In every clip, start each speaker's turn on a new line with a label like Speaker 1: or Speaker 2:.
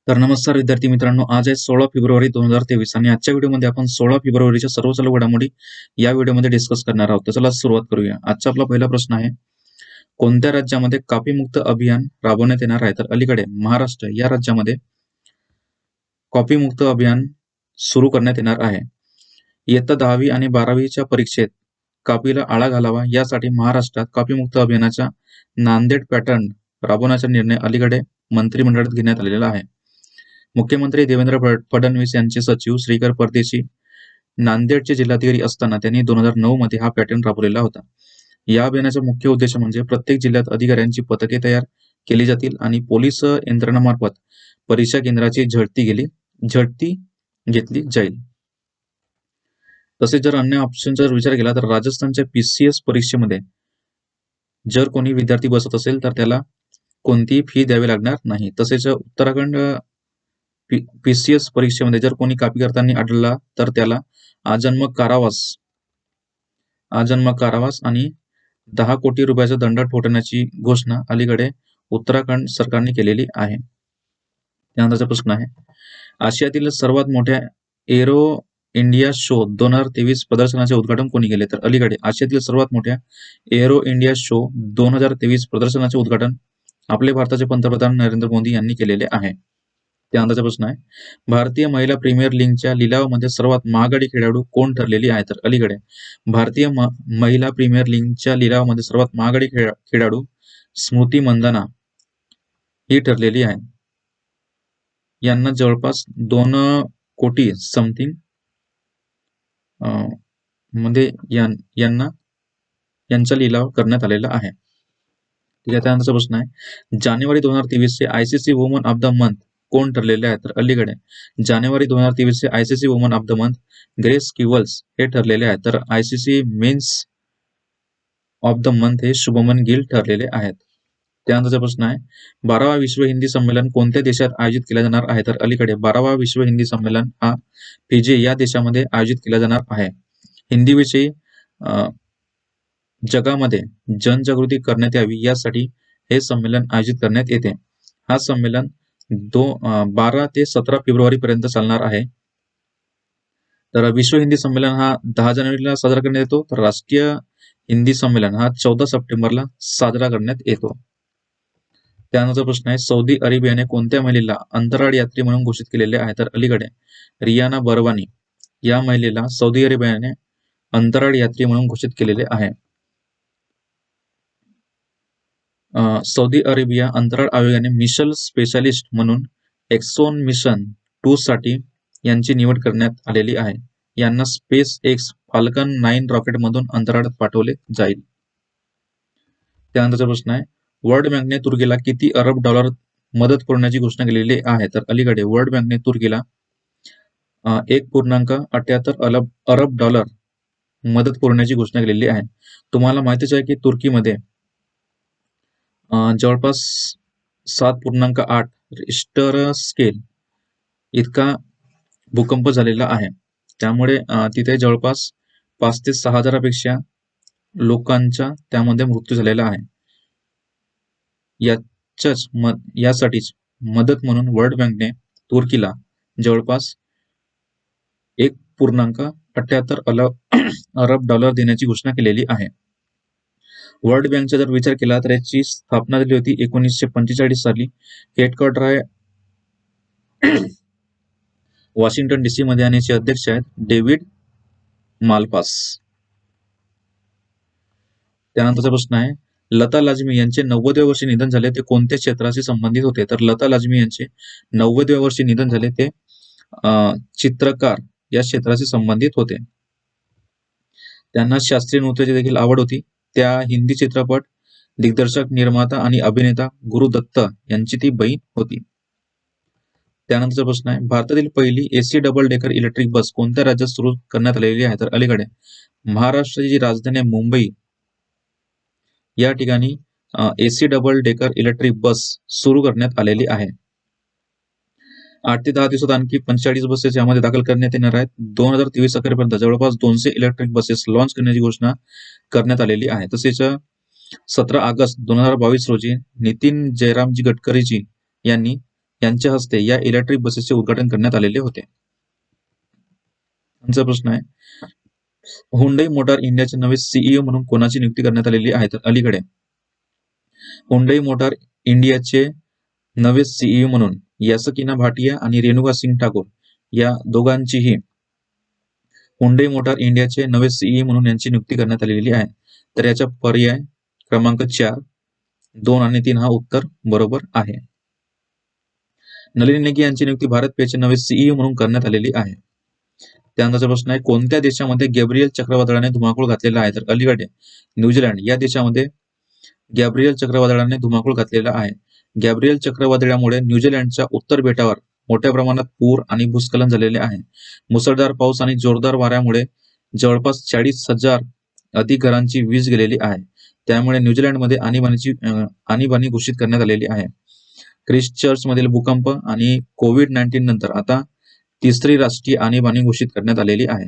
Speaker 1: तर नमस्कार विद्यार्थी मित्रांनो, आज आहे 16 फेब्रुवारी 2023 आणि आजच्या व्हिडिओमध्ये आपण 16 फेब्रुवारीच्या सर्व चालू घडामोडी या व्हिडिओमध्ये डिस्कस करणार आहोत. तर चला सुरुवात करूया. आजचा आपला पहिला प्रश्न आहे, कोणत्या राज्यामध्ये कॉफीमुक्त अभियान राबवण्यात येणार आहे? तर अलीकडे महाराष्ट्र या राज्यामध्ये कॉफीमुक्त अभियान सुरू करण्यात येणार आहे. इयत्ता 10वी आणि 12वीच्या परीक्षेत कॉफीला आळा घालावा यासाठी महाराष्ट्रात कॉफीमुक्त अभियानाचा नांदेड पॅटर्न राबवण्याचा निर्णय अलीकडे मंत्रिमंडळात घेण्यात आलेला आहे. मुख्यमंत्री देवेंद्र फडणवीस यांचे सचिव श्रीकर परदेशी नांदेडचे जिल्हाधिकारी असताना त्यांनी 2009 मध्ये हा पॅटर्न राबवलेला होता. या अभियानाचा मुख्य उद्देश म्हणजे प्रत्येक जिल्ह्यात अधिकाऱ्यांची पथके तयार केली जातील आणि पोलीस यंत्रणामार्फत परीक्षा केंद्राची झडती घेतली जाईल. तसेच जर अन्य ऑप्शनचा विचार केला तर राजस्थानच्या PCS परीक्षेमध्ये जर कोणी विद्यार्थी बसत असेल तर त्याला कोणतीही फी द्यावी लागणार नाही. तसेच उत्तराखंड PCS परीक्षेमध्ये जर कोणी कॉपी करताना आढळला तर त्याला आजन्म कारावास आणि 10 कोटी रुपयाचा दंड ठोठावण्याची घोषणा अलीकडे उत्तराखंड सरकारने केलेली आहे. त्यानंतरचा प्रश्न आहे, आशियातील सर्वात मोठ्या एरो इंडिया शो 2023 प्रदर्शनाचे उद्घाटन कोणी केले? तर अलीकडे आशियातील सर्वात मोठ्या एरो इंडिया शो 2023 प्रदर्शनाचे उद्घाटन आपले भारताचे पंतप्रधान नरेंद्र मोदी यांनी केलेले आहे. त्यानंतरचा प्रश्न आहे, भारतीय महिला प्रीमियर लीगच्या लिलावामध्ये सर्वात महागडी खेळाडू कोण ठरलेली आहे? तर अलीकडे भारतीय महिला प्रीमियर लीगच्या लिलावामध्ये सर्वात महागडी खेळाडू स्मृती मंदाना ही ठरलेली आहे. यांना जवळपास 2 कोटी समथिंग मध्ये यांचा लिलाव करण्यात आलेला आहे. ठीक आहे. त्यानंतरचा प्रश्न आहे, जानेवारी 2023 चे ICC woman of the month कोण ठरलेले आहे? तर अलीकडे जानेवारी 2023 चे ICC woman of the month Grace किवल्स हे ठरलेले आहेत. तर ICC men's of the month हे शुभमन गिल ठरलेले आहेत. त्यानंतरचा प्रश्न आहे, 12वा विश्व हिंदी संमेलन कोणत्या देशात आयोजित केला जाणार आहे? तर अलीकडे 12वा विश्व हिंदी संमेलन हा फिजी या देशामध्ये आयोजित केला जाणार आहे. हिंदीविषयी जगामध्ये जनजागृती करण्यात यावी यासाठी हे संमेलन आयोजित करण्यात येते. हा संमेलन 12 ते 17 फेब्रुवारी पर्यंत चालणार आहे. तर विश्व हिंदी संमेलन हा 10 जानेवारीला साजरा करण्यात येतो, तर राष्ट्रीय हिंदी संमेलन हा 14 सप्टेंबरला साजरा करण्यात येतो. त्यानंतर प्रश्न आहे, सौदी अरेबियाने कोणत्या महिलेला अंतराळ यात्री म्हणून घोषित केलेले आहे? तर अलीकडे रियाना बरवानी या महिलेला सौदी अरेबियाने अंतराळ यात्री म्हणून घोषित केलेले आहे. सौदी अरेबिया अंतराळ आयोगाने मिशन स्पेशालिस्ट म्हणून एक्सॉन मिशन 2 साठी यांची निवड करण्यात आलेली आहे. यांना स्पेस एक्स फाल्कन 9 रॉकेटमधून अंतराळात पाठवले जाईल. त्यानंतरचा प्रश्न आहे, वर्ल्ड बँकने तुर्कीला किती अरब डॉलर मदत पुरवण्याची घोषणा केलेली आहे? तर अलीकडे वर्ल्ड बँकने तुर्कीला 1.78 अरब डॉलर मदत पुरवण्याची घोषणा केलेली आहे. तुम्हाला माहितीच आहे की तुर्कीमध्ये जवळपास 7.8 रिश्टर स्केल इतका भूकंप झालेला आहे. त्यामुळे तिथे जवळपास 5 ते 6 हजारापेक्षा लोकांचा त्यामध्ये मृत्यू झालेला आहे. यासाठीच मदत म्हणून वर्ल्ड बँकने तुर्कीला जवळपास 1.78 अरब डॉलर देण्याची घोषणा केलेली आहे. वर्ल्ड बँकचा जर विचार केला तर याची स्थापना झाली होती 1945 साली. हेडक्वार्टर आहे वॉशिंग्टन DC मध्ये आणि याचे अध्यक्ष आहेत डेव्हिड मालपास. त्यानंतरचा प्रश्न आहे, लता लाजमी यांचे 90व्या वर्षी निधन झाले ते कोणत्या क्षेत्राशी संबंधित होते? तर लता लाजमी यांचे 90व्या वर्षी निधन झाले ते चित्रकार या क्षेत्राशी संबंधित होते. त्यांना शास्त्रीय नृत्याची देखील आवड होती. त्या हिंदी चित्रपट दिग्दर्शक, निर्माता आणि अभिनेता गुरु दत्त यांची ती बहीण होती. त्यानंतरचा प्रश्न आहे, भारतातील पहिली AC double decker electric bus कोणत्या राज्यात सुरू करण्यात आलेली आहे? तर अलीकडे महाराष्ट्राची जी राजधानी आहे मुंबई या ठिकाणी AC double decker electric bus सुरू करण्यात आलेली आहे. 8 ते 10 दिवसात आणखी 45 बसेस यामध्ये दाखल करण्यात येणार आहेत. 2023 अखेरपर्यंत जवळपास 200 इलेक्ट्रिक बसेस लॉन्च करण्याची घोषणा करण्यात आलेली आहे. तसेच 17 ऑगस्ट 2022 रोजी नितीन जयरामजी गडकरीजी यांनी यांच्या हस्ते या इलेक्ट्रिक बसेसचे उद्घाटन करण्यात आलेले होते. आमचा प्रश्न आहे, हुंडई मोटार इंडियाचे नवे सीईओ म्हणून कोणाची नियुक्ती करण्यात आलेली आहे? तर अलीकडे हुंडई मोटार इंडियाचे नवे सीईओ म्हणून यासकीना भाटिया आणि रेणुका सिंग ठाकूर या दोघांचीही हुंडई मोटार इंडियाचे नवे सीईओ म्हणून यांची नियुक्ती करण्यात आलेली आहे. तर याचा पर्याय क्रमांक 4, 2 आणि 3 हा उत्तर बरोबर आहे. नलिनी नेगी यांची नियुक्ती भारत पेचे नवे सीईओ म्हणून करण्यात आलेली आहे. त्यानंतरचा प्रश्न आहे, कोणत्या देशामध्ये गॅब्रियल चक्रीवादळाने धुमाकूळ घातलेला आहे? तर अलीकडे न्यूझीलंड या देशामध्ये गॅब्रियल चक्रीवादळाने धुमाकूळ घातलेला आहे. गॅब्रियल चक्रीवादळामुळे न्यूझीलंडच्या उत्तर बेटावर मोठ्या प्रमाणात पूर आणि भूस्खलन झालेले आहे. मुसळधार पाऊस आणि जोरदार वाऱ्यामुळे जवळपास 40,000 अधिक घरांची वीज गेलेली आहे. त्यामुळे न्यूझीलंडमध्ये आणीबाणी घोषित करण्यात आलेली आहे. ख्रिस्टचर्च मधील भूकंप आणि कोविड-19 नंतर आता तिसरी राष्ट्रीय आणीबाणी घोषित करण्यात आलेली आहे.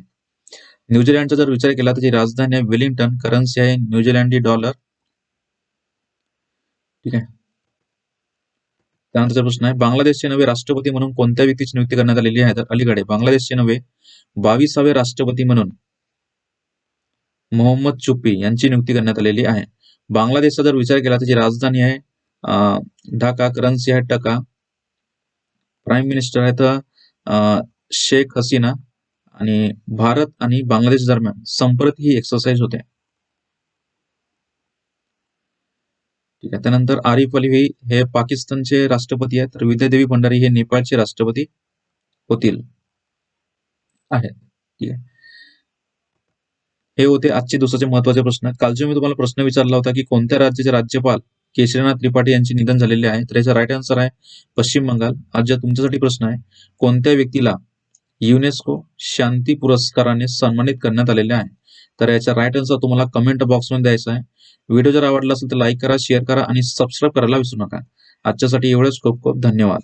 Speaker 1: न्यूझीलंडचा जर विचार केला तर राजधानी आहे वेलिंग्टन, करन्सी आहे न्यूझीलंडी डॉलर. ठीक आहे. त्यानंतरचा प्रश्न आहे, बांगलादेशचे नवे राष्ट्रपती म्हणून कोणत्या व्यक्तीची नियुक्ती करण्यात आलेली आहे? तर अलीकडे बांगलादेशचे नवे 22वे राष्ट्रपती म्हणून मोहम्मद चुप्पी यांची नियुक्ती करण्यात आलेली आहे. बांगलादेशचा जर विचार केला तर राजधानी आहे ढाका, करन्सी आहे टका, प्राईम मिनिस्टर आहेत शेख हसीना आणि भारत आणि बांगलादेश दरम्यान संपर्क ही एक्सरसाइज होते. ठीक आहे. त्यानंतर आरिफ अलवी हे पाकिस्तानचे राष्ट्रपती आहेत, तर विद्यादेवी भंडारी हे नेपाळचे राष्ट्रपती होतील आहेत. ठीक आहे. हे होते आजचे दिवसाचे महत्वाचे प्रश्न. कालचे मी तुम्हाला प्रश्न विचारला होता की कोणत्या राज्याचे राज्यपाल केशरीनाथ त्रिपाठी यांचे निधन झालेले आहे? तर याचा राईट आन्सर आहे पश्चिम बंगाल. आज तुमच्यासाठी प्रश्न आहे, कोणत्या व्यक्तीला युनेस्को शांती पुरस्काराने सन्मानित करण्यात आलेले आहे? तर याचा राईट आन्सर तुम्हाला कमेंट बॉक्समध्ये द्यायचा आहे. व्हिडिओ जर आवडला असेल तर लाईक करा, शेअर करा आणि सबस्क्राईब करायला विसरू नका. आजच्यासाठी एवढंच. खूप खूप धन्यवाद.